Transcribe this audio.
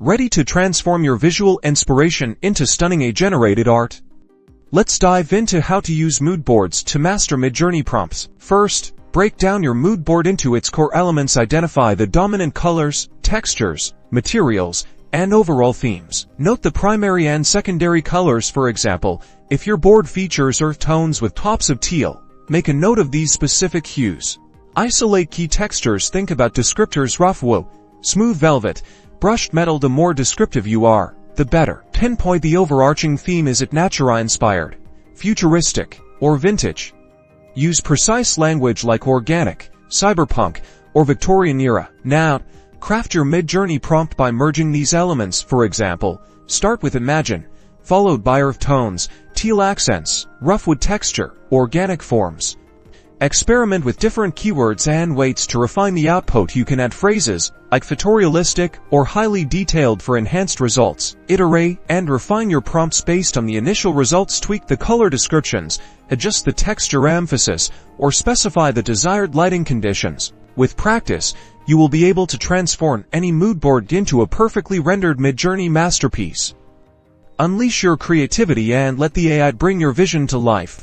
Ready to transform your visual inspiration into stunning AI-generated art? Let's dive into how to use Moodboards to master Midjourney prompts. First, break down your mood board into its core elements. Identify the dominant colors, textures, materials, and overall themes. Note the primary and secondary colors. For example, if your board features earth tones with tops of teal, make a note of these specific hues. Isolate key textures. Think about descriptors: rough wool, smooth velvet, brushed metal. The more descriptive you are, the better. Pinpoint the overarching theme. Is it nature-inspired, futuristic, or vintage? Use precise language like organic, cyberpunk, or Victorian era. Now, craft your Midjourney prompt by merging these elements. For example, start with imagine, followed by earth tones, teal accents, rough wood texture, organic forms. Experiment with different keywords and weights to refine the output. You can add phrases like photorealistic or highly detailed for enhanced results. Iterate and refine your prompts based on the initial results. Tweak the color descriptions, adjust the texture emphasis, or specify the desired lighting conditions. With practice, you will be able to transform any mood board into a perfectly rendered Midjourney masterpiece. Unleash your creativity and let the AI bring your vision to life.